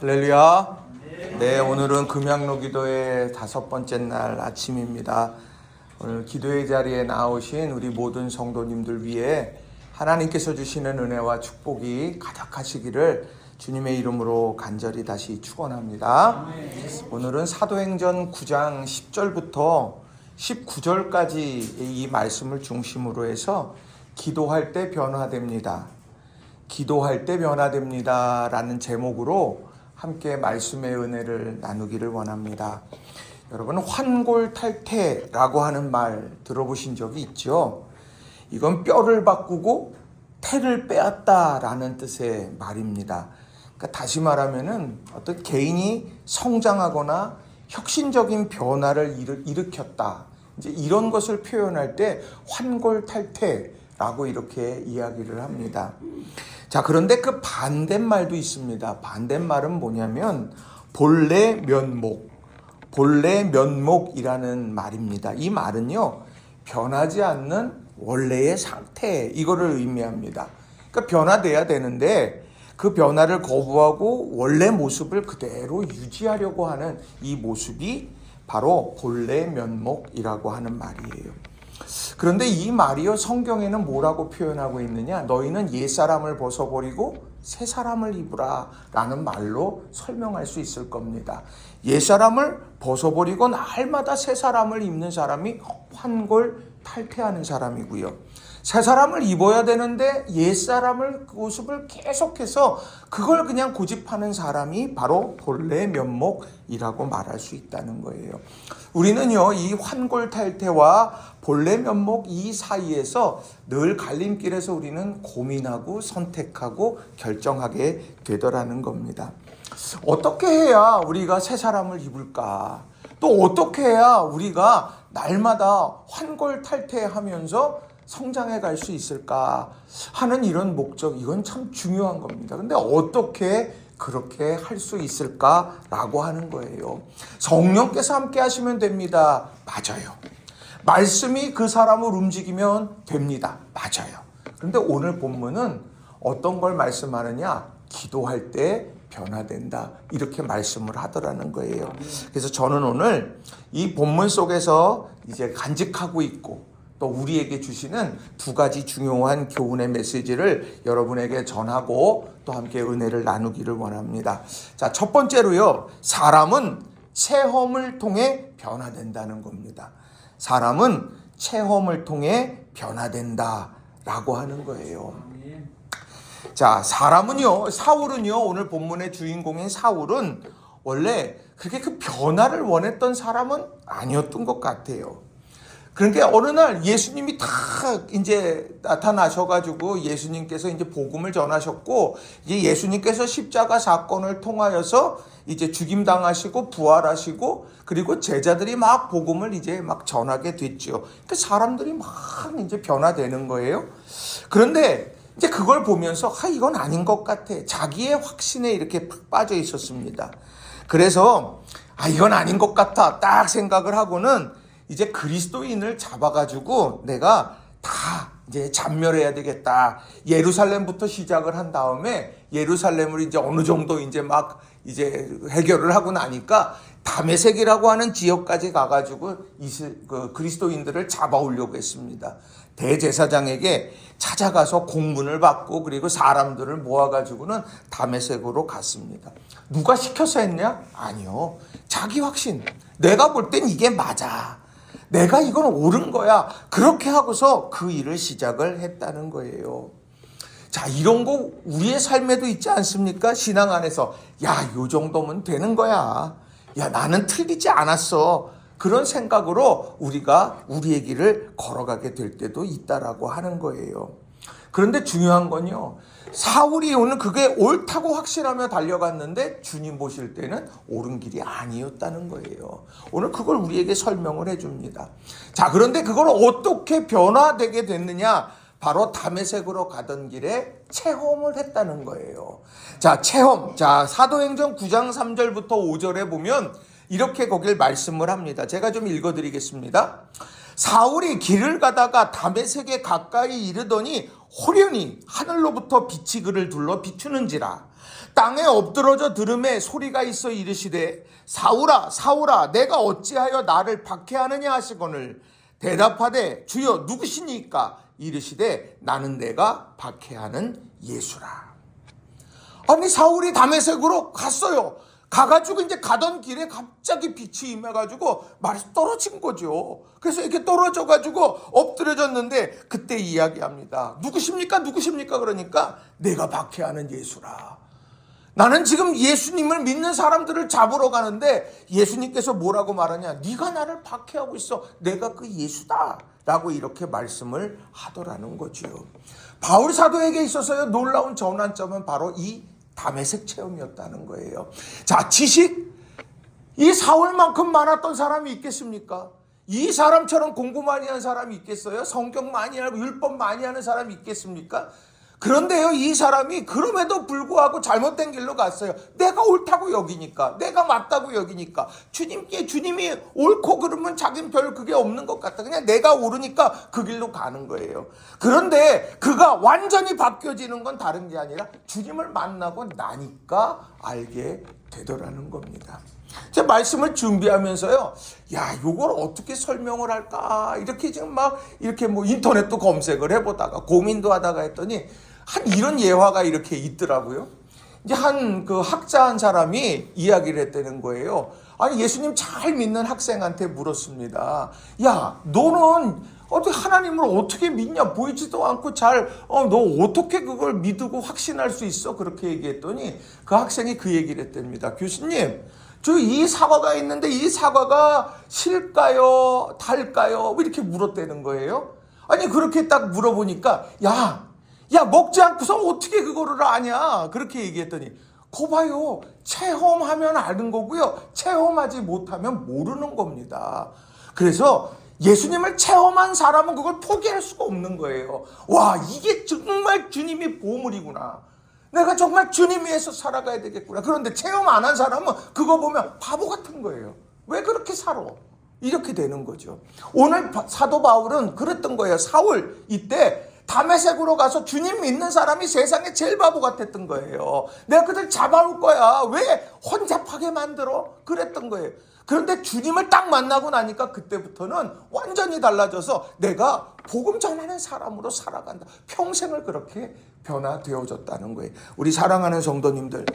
할렐루야. 네, 오늘은 금양로 기도의 5번째 날 아침입니다. 오늘 기도의 자리에 나오신 우리 모든 성도님들 위해 하나님께서 주시는 은혜와 축복이 가득하시기를 주님의 이름으로 간절히 다시 축원합니다. 오늘은 사도행전 9장 10절부터 19절까지 이 말씀을 중심으로 해서 기도할 때 변화됩니다. 기도할 때 변화됩니다 라는 제목으로 함께 말씀의 은혜를 나누기를 원합니다. 여러분, 환골탈태라고 하는 말 들어보신 적이 있죠? 이건 뼈를 바꾸고 태를 빼앗다라는 뜻의 말입니다. 그러니까 다시 말하면은 어떤 개인이 성장하거나 혁신적인 변화를 일으켰다. 이제 이런 것을 표현할 때 환골탈태라고 이렇게 이야기를 합니다. 자, 그런데 그 반대말도 있습니다. 반대말은 뭐냐면 본래 면목이라는 말입니다. 이 말은요, 변하지 않는 원래의 상태, 이거를 의미합니다. 그러니까 변화돼야 되는데 그 변화를 거부하고 원래 모습을 그대로 유지하려고 하는 이 모습이 바로 본래 면목이라고 하는 말이에요. 그런데 이 말이요, 성경에는 뭐라고 표현하고 있느냐? 너희는 옛사람을 벗어버리고 새사람을 입으라 라는 말로 설명할 수 있을 겁니다. 옛사람을 벗어버리고 날마다 새사람을 입는 사람이 환골탈태하는 사람이고요. 새사람을 입어야 되는데 옛사람을 그 모습을 계속해서 그걸 그냥 고집하는 사람이 바로 본래 면목이라고 말할 수 있다는 거예요. 우리는요, 이 환골탈태와 본래 면목 이 사이에서 늘 갈림길에서 우리는 고민하고 선택하고 결정하게 되더라는 겁니다. 어떻게 해야 우리가 새 사람을 입을까? 또 어떻게 해야 우리가 날마다 환골탈태하면서 성장해 갈 수 있을까 하는 이런 목적, 이건 참 중요한 겁니다. 근데 어떻게 그렇게 할 수 있을까라고 하는 거예요. 성령께서 함께 하시면 됩니다. 맞아요. 말씀이 그 사람을 움직이면 됩니다. 맞아요. 그런데 오늘 본문은 어떤 걸 말씀하느냐? 기도할 때 변화된다, 이렇게 말씀을 하더라는 거예요. 그래서 저는 오늘 이 본문 속에서 이제 간직하고 있고 또 우리에게 주시는 두 가지 중요한 교훈의 메시지를 여러분에게 전하고 또 함께 은혜를 나누기를 원합니다. 자, 첫 번째로요, 사람은 체험을 통해 변화된다는 겁니다. 사람은 체험을 통해 변화된다라고 하는 거예요. 자, 사울은요, 오늘 본문의 주인공인 사울은 원래 그렇게 그 변화를 원했던 사람은 아니었던 것 같아요. 그러니까 어느 날 예수님이 다 이제 나타나셔가지고 예수님께서 이제 복음을 전하셨고, 이제 예수님께서 십자가 사건을 통하여서 이제 죽임당하시고 부활하시고, 그리고 제자들이 막 복음을 이제 막 전하게 됐죠. 그 사람들이 막 이제 변화되는 거예요. 그런데 이제 그걸 보면서 이건 아닌 것 같아. 자기의 확신에 이렇게 팍 빠져 있었습니다. 그래서 이건 아닌 것 같아 딱 생각을 하고는 이제 그리스도인을 잡아가지고 내가 다 이제 잔멸해야 되겠다. 예루살렘부터 시작을 한 다음에 예루살렘을 이제 어느 정도 이제 막 이제 해결을 하고 나니까 다메섹이라고 하는 지역까지 가가지고 그리스도인들을 잡아오려고 했습니다. 대제사장에게 찾아가서 공문을 받고 그리고 사람들을 모아가지고는 다메섹으로 갔습니다. 누가 시켜서 했냐? 아니요. 자기 확신. 내가 볼 땐 이게 맞아. 내가 이건 옳은 거야. 그렇게 하고서 그 일을 시작을 했다는 거예요. 자, 이런 거 우리의 삶에도 있지 않습니까? 신앙 안에서 요 정도면 되는 거야. 나는 틀리지 않았어. 그런 생각으로 우리가 우리의 길을 걸어가게 될 때도 있다라고 하는 거예요. 그런데 중요한 건요, 사울이 오늘 그게 옳다고 확신하며 달려갔는데 주님 보실 때는 옳은 길이 아니었다는 거예요. 오늘 그걸 우리에게 설명을 해줍니다. 자, 그런데 그걸 어떻게 변화되게 됐느냐? 바로 다메섹으로 가던 길에 체험을 했다는 거예요. 자, 체험. 자, 사도행전 9장 3절부터 5절에 보면 이렇게 거길 말씀을 합니다. 제가 좀 읽어드리겠습니다. 사울이 길을 가다가 다메섹에 가까이 이르더니 호련히 하늘로부터 빛이 그를 둘러 비추는지라. 땅에 엎드러져 들음에 소리가 있어 이르시되 사울아 사울아 내가 어찌하여 나를 박해하느냐 하시거늘 대답하되 주여 누구시니까 이르시되 나는 내가 박해하는 예수라. 아니 사울이 다메섹으로 갔어요. 가가지고 이제 가던 길에 갑자기 빛이 임해가지고 말이 떨어진 거죠. 그래서 이렇게 떨어져가지고 엎드려졌는데 그때 이야기합니다. 누구십니까? 누구십니까? 그러니까 내가 박해하는 예수라. 나는 지금 예수님을 믿는 사람들을 잡으러 가는데 예수님께서 뭐라고 말하냐? 네가 나를 박해하고 있어. 내가 그 예수다. 라고 이렇게 말씀을 하더라는 거죠. 바울 사도에게 있어서요 놀라운 전환점은 바로 이 다메섹 체험이었다는 거예요. 자, 지식, 이 사울만큼 많았던 사람이 있겠습니까? 이 사람처럼 공부 많이 한 사람이 있겠어요? 성경 많이 알고 율법 많이 하는 사람이 있겠습니까? 그런데요, 이 사람이 그럼에도 불구하고 잘못된 길로 갔어요. 내가 옳다고 여기니까, 내가 맞다고 여기니까, 주님이 옳고 그러면 자긴 별 그게 없는 것 같다. 그냥 내가 옳으니까 그 길로 가는 거예요. 그런데 그가 완전히 바뀌어지는 건 다른 게 아니라 주님을 만나고 나니까 알게 되더라는 겁니다. 제 말씀을 준비하면서요, 야, 이걸 어떻게 설명을 할까? 이렇게 지금 이렇게 인터넷도 검색을 해보다가 고민도 하다가 했더니, 이런 예화가 이렇게 있더라고요. 이제 그 학자 한 사람이 이야기를 했다는 거예요. 아니, 예수님 잘 믿는 학생한테 물었습니다. 야, 너는 하나님을 어떻게 믿냐? 보이지도 않고 너 어떻게 그걸 믿고 확신할 수 있어? 그렇게 얘기했더니 그 학생이 그 얘기를 했답니다. 교수님, 저 이 사과가 있는데 이 사과가 실까요? 달까요? 이렇게 물었다는 거예요. 아니, 그렇게 딱 물어보니까 야, 먹지 않고서 어떻게 그거를 아냐? 그렇게 얘기했더니 거 봐요. 체험하면 아는 거고요. 체험하지 못하면 모르는 겁니다. 그래서 예수님을 체험한 사람은 그걸 포기할 수가 없는 거예요. 와, 이게 정말 주님이 보물이구나. 내가 정말 주님 위해서 살아가야 되겠구나. 그런데 체험 안 한 사람은 그거 보면 바보 같은 거예요. 왜 그렇게 살아? 이렇게 되는 거죠. 오늘 사도 바울은 그랬던 거예요. 사울 이때 다메섹으로 가서 주님 믿는 사람이 세상에 제일 바보 같았던 거예요. 내가 그들 잡아올 거야. 왜 혼잡하게 만들어? 그랬던 거예요. 그런데 주님을 딱 만나고 나니까 그때부터는 완전히 달라져서 내가 복음 전하는 사람으로 살아간다. 평생을 그렇게 변화되어졌다는 거예요. 우리 사랑하는 성도님들,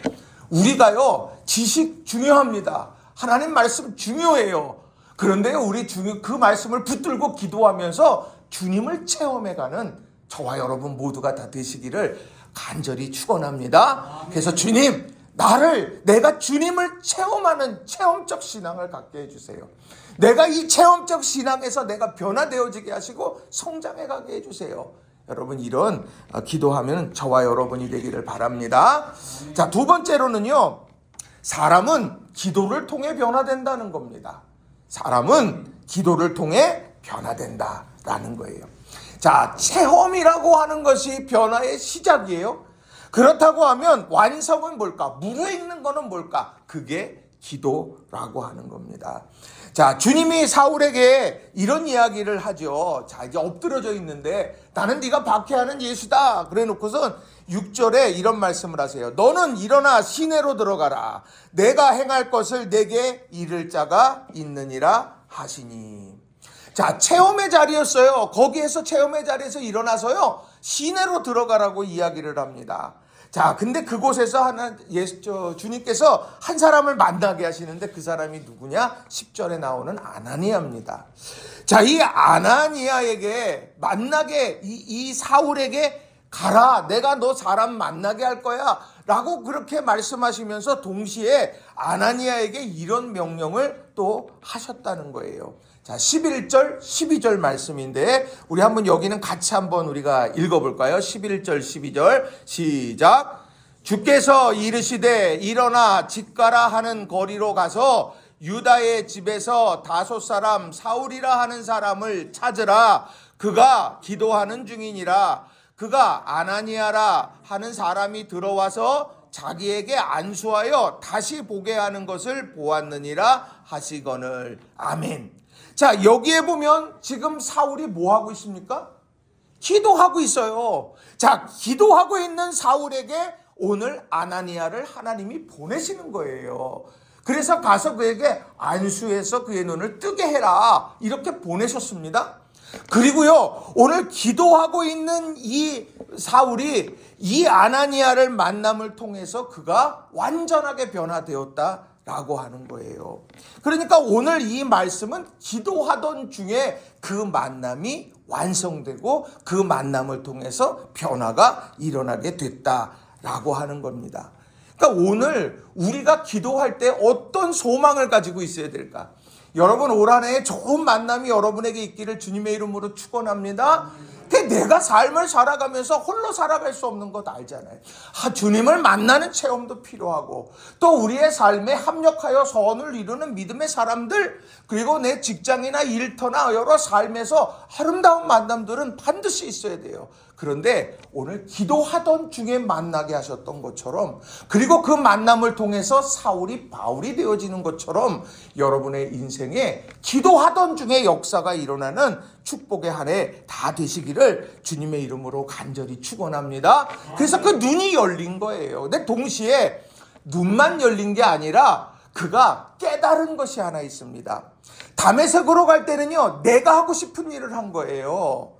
우리가요 지식 중요합니다. 하나님 말씀 중요해요. 그런데요 우리 그 말씀을 붙들고 기도하면서 주님을 체험해가는 저와 여러분 모두가 다 되시기를 간절히 축원합니다. 그래서 주님, 내가 주님을 체험하는 체험적 신앙을 갖게 해주세요. 내가 이 체험적 신앙에서 내가 변화되어지게 하시고 성장해 가게 해주세요. 여러분, 이런 기도하면 저와 여러분이 되기를 바랍니다. 자, 두 번째로는요, 사람은 기도를 통해 변화된다는 겁니다. 사람은 기도를 통해 변화된다라는 거예요. 자, 체험이라고 하는 것이 변화의 시작이에요. 그렇다고 하면 완성은 뭘까? 무르익는 거는 뭘까? 그게 기도라고 하는 겁니다. 자, 주님이 사울에게 이런 이야기를 하죠. 자, 이제 엎드려져 있는데 나는 네가 박해하는 예수다. 그래 놓고선 6절에 이런 말씀을 하세요. 너는 일어나 시내로 들어가라. 내가 행할 것을 내게 이를 자가 있느니라 하시니. 자, 체험의 자리였어요. 거기에서 체험의 자리에서 일어나서요 시내로 들어가라고 이야기를 합니다. 자, 근데 그곳에서 주님께서 한 사람을 만나게 하시는데 그 사람이 누구냐? 10절에 나오는 아나니아입니다. 자, 이 아나니아에게 이 사울에게 가라, 내가 너 사람 만나게 할 거야 라고 그렇게 말씀하시면서 동시에 아나니아에게 이런 명령을 또 하셨다는 거예요. 자, 11절, 12절 말씀인데 우리 한번 여기는 같이 한번 우리가 읽어볼까요? 11절, 12절 시작. 주께서 이르시되 일어나 집가라 하는 거리로 가서 유다의 집에서 다소 사람 사울이라 하는 사람을 찾으라. 그가 기도하는 중이니라. 그가 아나니아라 하는 사람이 들어와서 자기에게 안수하여 다시 보게 하는 것을 보았느니라 하시거늘. 아멘. 자, 여기에 보면 지금 사울이 뭐 하고 있습니까? 기도하고 있어요. 자, 기도하고 있는 사울에게 오늘 아나니아를 하나님이 보내시는 거예요. 그래서 가서 그에게 안수해서 그의 눈을 뜨게 해라, 이렇게 보내셨습니다. 그리고요, 오늘 기도하고 있는 이 사울이 이 아나니아를 만남을 통해서 그가 완전하게 변화되었다라고 하는 거예요. 그러니까 오늘 이 말씀은 기도하던 중에 그 만남이 완성되고 그 만남을 통해서 변화가 일어나게 됐다라고 하는 겁니다. 그러니까 오늘 우리가 기도할 때 어떤 소망을 가지고 있어야 될까? 여러분, 올 한 해에 좋은 만남이 여러분에게 있기를 주님의 이름으로 축원합니다. 내가 삶을 살아가면서 홀로 살아갈 수 없는 것 알잖아요. 주님을 만나는 체험도 필요하고, 또 우리의 삶에 합력하여 선을 이루는 믿음의 사람들, 그리고 내 직장이나 일터나 여러 삶에서 아름다운 만남들은 반드시 있어야 돼요. 그런데 오늘 기도하던 중에 만나게 하셨던 것처럼, 그리고 그 만남을 통해서 사울이 바울이 되어지는 것처럼 여러분의 인생에 기도하던 중에 역사가 일어나는 축복의 한 해 다 되시기를 주님의 이름으로 간절히 축원합니다. 그래서 그 눈이 열린 거예요. 근데 동시에 눈만 열린 게 아니라 그가 깨달은 것이 하나 있습니다. 다메섹으로 갈 때는요, 내가 하고 싶은 일을 한 거예요.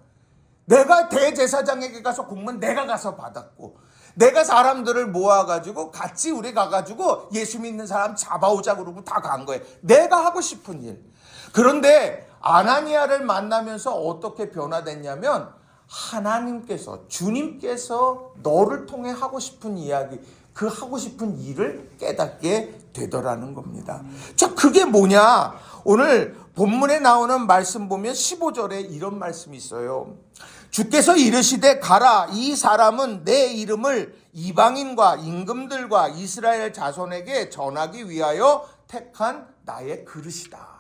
내가 대제사장에게 가서 공문 내가 가서 받았고, 내가 사람들을 모아가지고 같이 우리 가가지고 예수 믿는 사람 잡아오자 그러고 다 간 거예요. 내가 하고 싶은 일. 그런데 아나니아를 만나면서 어떻게 변화됐냐면, 하나님께서, 주님께서 너를 통해 하고 싶은 이야기, 그 하고 싶은 일을 깨닫게 되더라는 겁니다. 자, 그게 뭐냐? 오늘 본문에 나오는 말씀 보면 15절에 이런 말씀이 있어요. 주께서 이르시되 가라, 이 사람은 내 이름을 이방인과 임금들과 이스라엘 자손에게 전하기 위하여 택한 나의 그릇이다.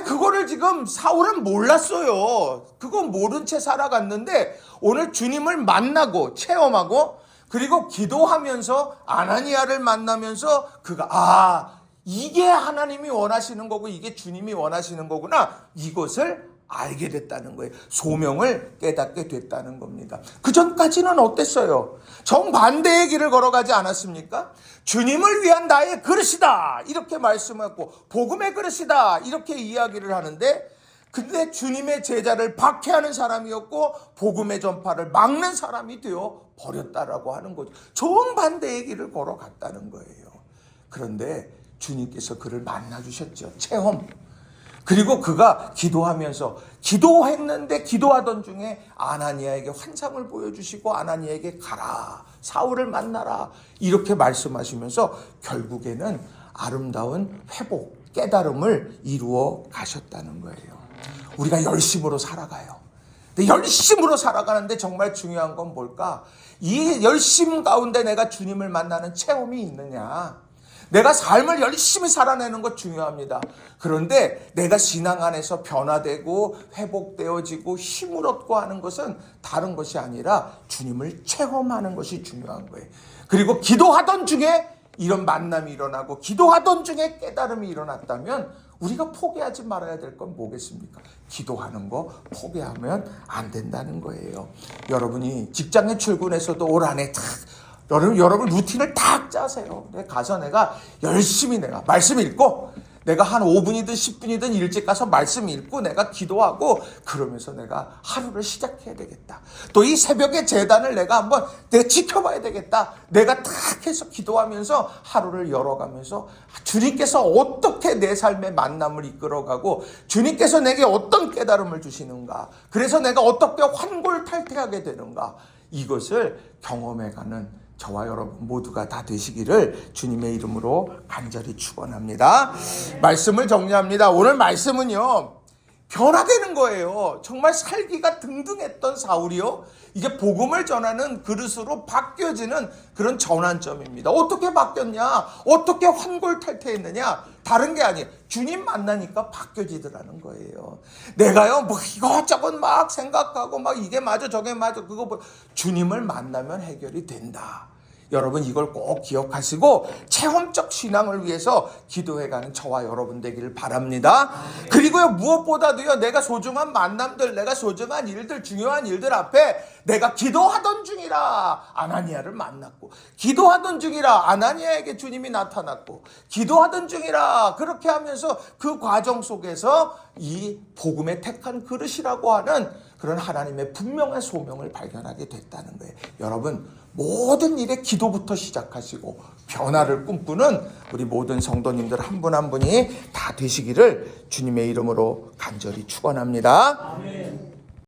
그거를 지금 사울은 몰랐어요. 그건 모른 채 살아갔는데 오늘 주님을 만나고 체험하고, 그리고 기도하면서 아나니아를 만나면서 그가 이게 하나님이 원하시는 거고 이게 주님이 원하시는 거구나, 이것을 알게 됐다는 거예요. 소명을 깨닫게 됐다는 겁니다. 그 전까지는 어땠어요? 정반대의 길을 걸어가지 않았습니까? 주님을 위한 나의 그릇이다, 이렇게 말씀하고, 복음의 그릇이다, 이렇게 이야기를 하는데, 근데 주님의 제자를 박해하는 사람이었고 복음의 전파를 막는 사람이 되어 버렸다라고 하는 거죠. 정반대의 길을 걸어갔다는 거예요. 그런데 주님께서 그를 만나주셨죠. 체험. 그리고 그가 기도하면서, 기도했는데 기도하던 중에 아나니아에게 환상을 보여주시고 아나니아에게 가라, 사울을 만나라, 이렇게 말씀하시면서 결국에는 아름다운 회복, 깨달음을 이루어 가셨다는 거예요. 우리가 열심으로 살아가요. 근데 열심으로 살아가는데 정말 중요한 건 뭘까? 이 열심 가운데 내가 주님을 만나는 체험이 있느냐? 내가 삶을 열심히 살아내는 것 중요합니다. 그런데 내가 신앙 안에서 변화되고 회복되어지고 힘을 얻고 하는 것은 다른 것이 아니라 주님을 체험하는 것이 중요한 거예요. 그리고 기도하던 중에 이런 만남이 일어나고 기도하던 중에 깨달음이 일어났다면 우리가 포기하지 말아야 될 건 뭐겠습니까? 기도하는 거 포기하면 안 된다는 거예요. 여러분이 직장에 출근해서도 올 한 해 여러분 루틴을 딱 짜세요. 가서 내가 열심히 내가 말씀 읽고, 내가 한 5분이든 10분이든 일찍 가서 말씀 읽고 내가 기도하고, 그러면서 내가 하루를 시작해야 되겠다. 또 이 새벽의 제단을 내가 지켜봐야 되겠다. 내가 딱 해서 기도하면서 하루를 열어가면서 주님께서 어떻게 내 삶의 만남을 이끌어가고 주님께서 내게 어떤 깨달음을 주시는가, 그래서 내가 어떻게 환골탈태하게 되는가, 이것을 경험해가는 저와 여러분 모두가 다 되시기를 주님의 이름으로 간절히 축원합니다. 말씀을 정리합니다. 오늘 말씀은요, 변화되는 거예요. 정말 살기가 등등했던 사울이요, 이제 복음을 전하는 그릇으로 바뀌어지는 그런 전환점입니다. 어떻게 바뀌었냐? 어떻게 환골탈태했느냐? 다른 게 아니에요. 주님 만나니까 바뀌어지더라는 거예요. 내가요, 이것저것 막 생각하고 이게 맞아 저게 맞아, 그거 주님을 만나면 해결이 된다. 여러분 이걸 꼭 기억하시고 체험적 신앙을 위해서 기도해가는 저와 여러분 되기를 바랍니다. 그리고요, 무엇보다도요, 내가 소중한 만남들, 내가 소중한 일들, 중요한 일들 앞에 내가 기도하던 중이라 아나니아를 만났고, 기도하던 중이라 아나니아에게 주님이 나타났고, 기도하던 중이라 그렇게 하면서 그 과정 속에서 이 복음의 택한 그릇이라고 하는 그런 하나님의 분명한 소명을 발견하게 됐다는 거예요. 여러분, 모든 일에 기도부터 시작하시고 변화를 꿈꾸는 우리 모든 성도님들 한 분 한 분이 다 되시기를 주님의 이름으로 간절히 축원합니다.